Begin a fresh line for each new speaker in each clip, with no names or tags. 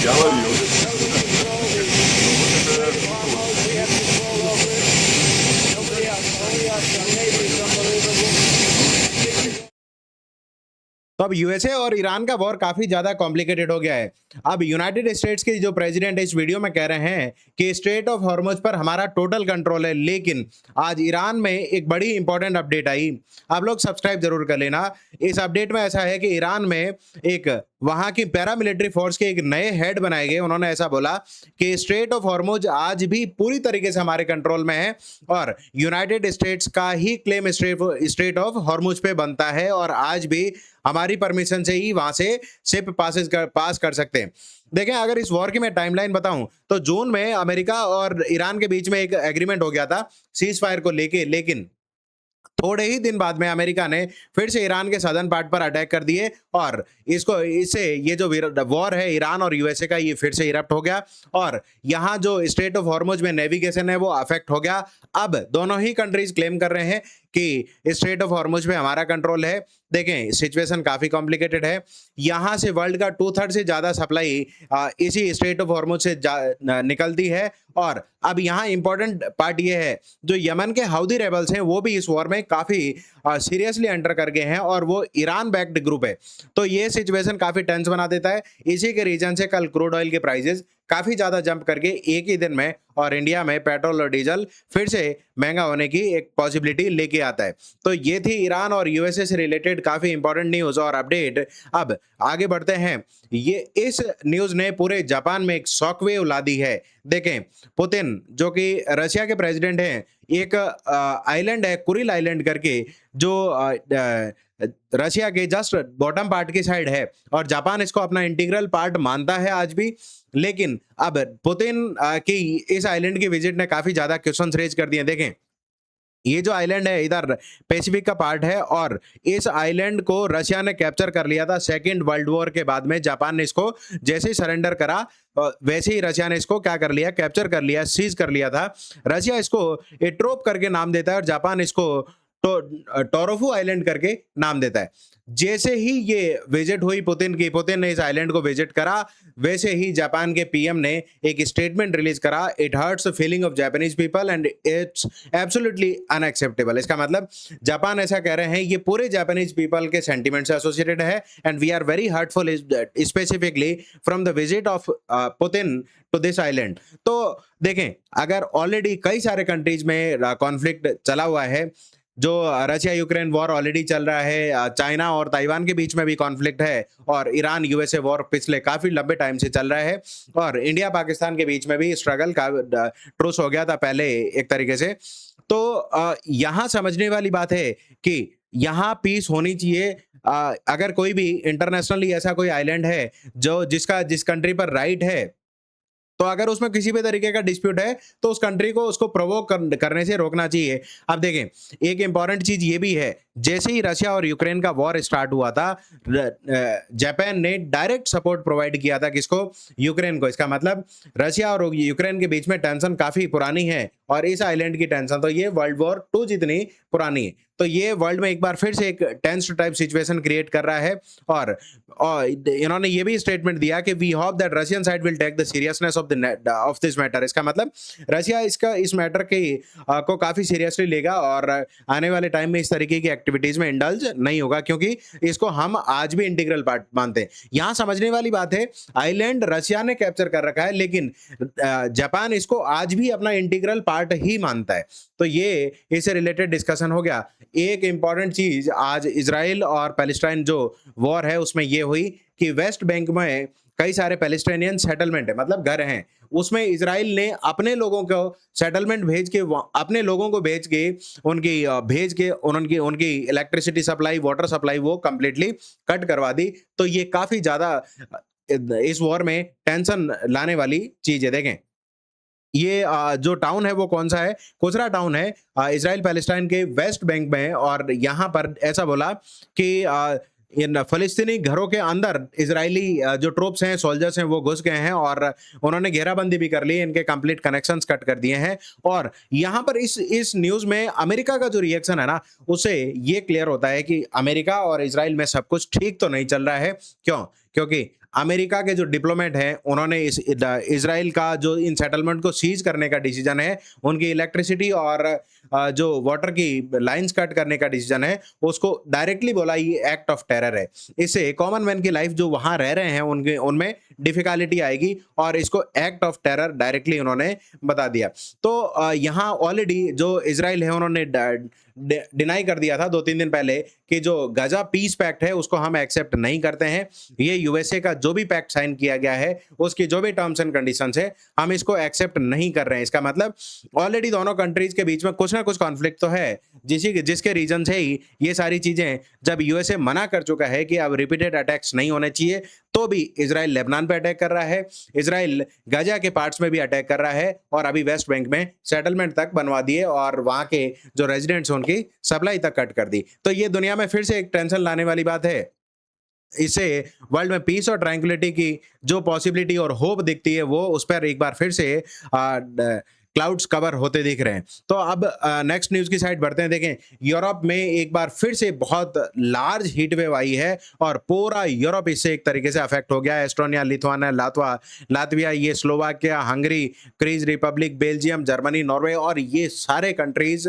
Ya varios.
तो अब USA और ईरान का वॉर काफी ज्यादा कॉम्प्लिकेटेड हो गया है। अब यूनाइटेड स्टेट्स के जो प्रेसिडेंट इस वीडियो में कह रहे हैं कि स्ट्रेट ऑफ हॉर्मुज पर हमारा टोटल कंट्रोल है, लेकिन आज ईरान में एक बड़ी इंपॉर्टेंट अपडेट आई। आप लोग सब्सक्राइब जरूर कर लेना। इस अपडेट में ऐसा है कि ईरान में एक वहां की पैरामिलिट्री फोर्स के एक नए हेड बनाए गए। उन्होंने ऐसा बोला कि स्ट्रेट ऑफ हॉर्मुज आज भी पूरी तरीके से हमारे कंट्रोल में है और यूनाइटेड स्टेट्स का ही क्लेम स्ट्रेट ऑफ हॉर्मुज पे बनता है और आज भी हमारी परमिशन से ही वहां से शिप पास कर सकते हैं। देखें, अगर इस वॉर की मैं टाइमलाइन बताऊं तो जून में अमेरिका और ईरान के बीच में एक एग्रीमेंट हो गया था सीज फायर को लेके, लेकिन थोड़े ही दिन बाद में अमेरिका ने फिर से ईरान के सदर्न पार्ट पर अटैक कर दिए और इससे ये जो वॉर है ईरान और यूएसए का, ये फिर से इरप्ट हो गया और यहाँ जो स्ट्रेट ऑफ हॉर्मुज में नेविगेशन है वो अफेक्ट हो गया। अब दोनों ही कंट्रीज क्लेम कर रहे हैं कि स्ट्रेट ऑफ हॉर्मुज में हमारा कंट्रोल है। देखें, सिचुएशन काफी कॉम्प्लिकेटेड है। यहाँ से वर्ल्ड का 2/3 से ज्यादा सप्लाई इसी स्ट्रेट ऑफ हॉर्मुज से निकलती है। और अब यहाँ इंपॉर्टेंट पार्ट ये है, जो यमन के हाउदी रेबल्स हैं वो भी इस वॉर में काफी सीरियसली एंटर कर गए हैं और वो ईरान बैक्ड ग्रुप है। तो ये सिचुएशन काफी टेंस बना देता है। इसी के रीजन से कल क्रूड ऑयल के प्राइसेस काफी ज्यादा जंप करके एक ही दिन में और इंडिया में पेट्रोल और डीजल फिर से महंगा होने की एक पॉसिबिलिटी लेके आता है। तो ये थी ईरान और यूएसए से रिलेटेड काफी इंपॉर्टेंट न्यूज और अपडेट। अब आगे बढ़ते हैं। ये इस न्यूज ने पूरे जापान में एक शॉकवेव ला दी है। देखें, पुतिन जो कि रशिया के प्रेसिडेंट हैं, एक आइलैंड है कुरिल आइलैंड करके, जो रशिया के जस्ट बॉटम पार्ट की साइड है और जापान इसको अपना इंटीग्रल पार्ट मानता है आज भी। लेकिन अब पुतिन की इस आइलैंड की विजिट ने काफी ज्यादा क्वेश्चंस रेज कर दिए। देखें, ये जो आइलैंड है इधर पैसिफिक का पार्ट है और इस आइलैंड को रशिया ने कैप्चर कर लिया था सेकेंड वर्ल्ड वॉर के बाद में। जापान ने इसको जैसे ही सरेंडर करा वैसे ही रशिया ने इसको क्या कर लिया, कैप्चर कर लिया, सीज कर लिया था। रशिया इसको एट्रोप करके नाम देता है और जापान इसको टोरोफू आइलैंड करके नाम देता है। जैसे ही ये विजिट हुई पुतिन की, पुतिन ने इस आइलैंड को विजिट करा, वैसे ही जापान के पीएम ने एक स्टेटमेंट रिलीज करा, it hurts the feeling of Japanese people and it's absolutely unacceptable. इसका मतलब जापान ऐसा कह रहे हैं ये पूरे जापानीज पीपल के सेंटिमेंट से एसोसिएटेड है and we are very hurtful specifically from the visit of Putin to this island. तो देखें, अगर ऑलरेडी कई सारे कंट्रीज में कॉन्फ्लिक्ट चला हुआ है, जो रशिया यूक्रेन वॉर ऑलरेडी चल रहा है, चाइना और ताइवान के बीच में भी कॉन्फ्लिक्ट है और ईरान यूएसए वॉर पिछले काफी लंबे टाइम से चल रहा है और इंडिया पाकिस्तान के बीच में भी स्ट्रगल का ट्रूस हो गया था पहले एक तरीके से। तो यहाँ समझने वाली बात है कि यहाँ पीस होनी चाहिए। अगर कोई भी इंटरनेशनली ऐसा कोई आइलैंड है जो जिस कंट्री पर राइट है, तो अगर उसमें किसी भी तरीके का डिस्प्यूट है तो उस कंट्री को उसको प्रोवोक करने से रोकना चाहिए। अब देखें, एक इंपॉर्टेंट चीज ये भी है, जैसे ही रशिया और यूक्रेन का वॉर स्टार्ट हुआ था, जापान ने डायरेक्ट सपोर्ट प्रोवाइड किया था किसको, यूक्रेन को। इसका मतलब रशिया और यूक्रेन के बीच में टेंशन काफी पुरानी है और इस आइलैंड की टेंशन तो ये वर्ल्ड वॉर 2 जितनी पुरानी है। तो ये वर्ल्ड में एक बार फिर से एक टेंस टाइप सिचुएशन क्रिएट कर रहा है और इन्होंने ये भी स्टेटमेंट दिया कि we hope that Russian side will take the seriousness of this matter. इसका मतलब रशिया इस मैटर को काफी सीरियसली लेगा और आने वाले टाइम में इस तरीके की एक्टिविटीज में इंडल्ज नहीं होगा, क्योंकि इसको हम आज भी इंटीग्रल पार्ट मानते हैं। यहां समझने वाली बात है, आइलैंड रशिया ने कैप्चर कर रखा है लेकिन जापान इसको आज भी अपना इंटीग्रल पार्ट ही मानता है। तो ये इससे रिलेटेड डिस्कशन हो गया। एक इंपॉर्टेंट चीज आज इजराइल और पैलेस्टाइन जो वॉर है उसमें ये हुई कि वेस्ट बैंक में कई सारे पैलेस्टाइनियन सेटलमेंट है, मतलब घर हैं, उसमें इजराइल ने अपने लोगों को सेटलमेंट भेज के, अपने लोगों को भेज के उनकी इलेक्ट्रिसिटी सप्लाई, वाटर सप्लाई वो कंप्लीटली कट करवा दी। तो ये काफी ज्यादा इस वॉर में टेंशन लाने वाली चीज है। देखें, ये जो टाउन है वो कौन सा है, कुसरा टाउन है इजराइल पैलेस्टाइन के वेस्ट बैंक में। और यहाँ पर ऐसा बोला कि इन फलस्तीनी घरों के अंदर इजरायली जो ट्रूप्स हैं, सोल्जर्स हैं, वो घुस गए हैं और उन्होंने घेराबंदी भी कर ली, इनके कंप्लीट कनेक्शंस कट कर दिए हैं। और यहाँ पर इस न्यूज में अमेरिका का जो रिएक्शन है ना, उससे ये क्लियर होता है कि अमेरिका और इजराइल में सब कुछ ठीक तो नहीं चल रहा है। क्यों? क्योंकि अमेरिका के जो डिप्लोमेट हैं उन्होंने इस इज़राइल का जो इन सेटलमेंट को सीज करने का डिसीजन है, उनकी इलेक्ट्रिसिटी और जो वाटर की लाइन्स कट करने का डिसीजन है, उसको डायरेक्टली बोला ये एक्ट ऑफ टेरर है। इससे कॉमन मैन की लाइफ जो वहाँ रह रहे हैं उनके उनमें डिफ़िकल्टी आएगी और इसको एक्ट ऑफ टेरर डायरेक्टली उन्होंने बता दिया। तो यहाँ ऑलरेडी जो इज़राइल है उन्होंने डिनाई कर दिया था 2-3 दिन पहले कि जो गाज़ा पीस पैक्ट है उसको हम एक्सेप्ट नहीं करते हैं। ये यूएसए का जो भी पैक्ट साइन किया गया है, उसकी जो भी टर्म्स एंड कंडीशंस है, हम इसको एक्सेप्ट नहीं कर रहे हैं। इसका मतलब ऑलरेडी दोनों कंट्रीज़ के बीच में कुछ ना कुछ कॉन्फ्लिक्ट तो है, जिसके रीज़न से ही ये सारी चीज़ें जब यूएसए मना कर चुका है कि अब रिपीटेड अटैक्स नहीं होने चाहिए, तो भी इज़राइल लेबनान पे अटैक कर रहा है, इज़राइल गाज़ा के पार्ट्स में भी अटैक कर रहा है और अभी वेस्ट बैंक में सेटलमेंट तक बनवा दिए और वहाँ के जो रेजिडेंट्स हैं उनकी सप्लाई तक कट कर दी। तो ये दुनिया में फिर से एक टेंशन लाने वाली बात है। इससे वर्ल्ड में पीस और ट्रैंक्विलिटी की जो पॉसिबिलिटी और होप दिखती है वो उस पर एक बार फिर से क्लाउड्स कवर होते दिख रहे हैं। तो अब नेक्स्ट न्यूज़ की साइड बढ़ते हैं। देखें, यूरोप में एक बार फिर से बहुत लार्ज हीट वेव आई है और पूरा यूरोप इससे एक तरीके से अफेक्ट हो गया है। एस्टोनिया, लिथुआनिया, लातविया, ये Slovakia, Hungary, crease Republic, Belgium, Germany, Norway और ये सारे कंट्रीज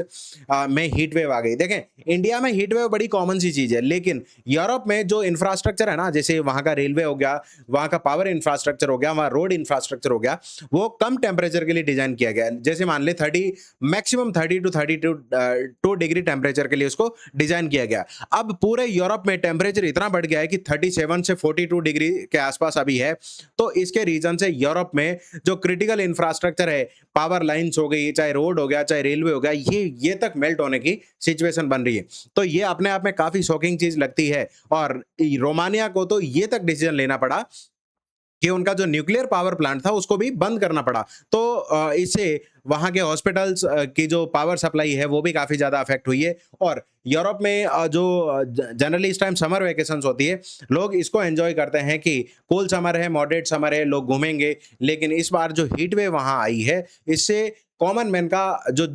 में हीट वेव आ गई। देखें, इंडिया में हीट वेव बड़ी कॉमन सी चीज़ है, लेकिन यूरोप में जो इंफ्रास्ट्रक्चर है ना, जैसे वहाँ का रेलवे हो गया, वहाँ का पावर इंफ्रास्ट्रक्चर हो गया, वहाँ रोड इंफ्रास्ट्रक्चर हो गया, वो कम टेम्परेचर के लिए डिजाइन किया गया है। जैसे मान ले 30 मैक्सिमम 30 टू 32 डिग्री टेम्परेचर के लिए उसको डिजाइन किया गया। अब पूरे यूरोप में टेम्परेचर इतना बढ़ गया है कि 37 से 42 डिग्री के आसपास अभी है। तो इसके रीजन से यूरोप में जो क्रिटिकल इंफ्रास्ट्रक्चर है, पावर लाइंस हो गई, चाहे रोड हो गया, चाहे रेलवे हो गया, ये तक मेल्ट होने की सिचुएशन बन रही है। तो ये अपने आप में काफी शॉकिंग चीज लगती है और रोमानिया को तो ये तक डिसीजन लेना पड़ा कि उनका जो न्यूक्लियर पावर प्लांट था उसको भी बंद करना पड़ा। तो इससे वहाँ के हॉस्पिटल्स की जो पावर सप्लाई है वो भी काफ़ी ज़्यादा अफेक्ट हुई है। और यूरोप में जो जनरली इस टाइम समर वेकेशंस होती है, लोग इसको एंजॉय करते हैं कि कूल समर है, मॉडरेट समर है, लोग घूमेंगे। लेकिन इस बार जो हीट वेव वहाँ आई है, इससे कॉमन मैन का जो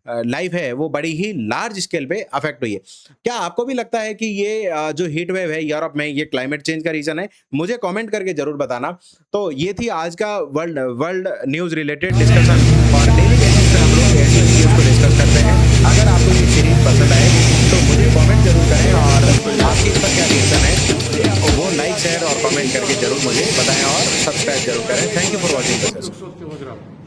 लाइफ है वो बड़ी ही लार्ज स्केल पे अफेक्ट हुई है। क्या आपको भी लगता है कि ये जो हीट वेव है यूरोप में, ये क्लाइमेट चेंज का रीजन है? मुझे कमेंट करके जरूर बताना। तो ये थी आज का वर्ल्ड न्यूज रिलेटेड डिस्कशन और डेली बेसिस पे हम लोग ऐसी वीडियोस को डिस्कस करते हैं। अगर आपको ये सीरीज पसंद आए तो मुझे कमेंट जरूर करें और आपकी इस पर क्या रिएक्शन है वो लाइक, शेयर और कमेंट करके जरूर मुझे बताएं और सब्सक्राइब जरूर करें। Thank you for watching the session.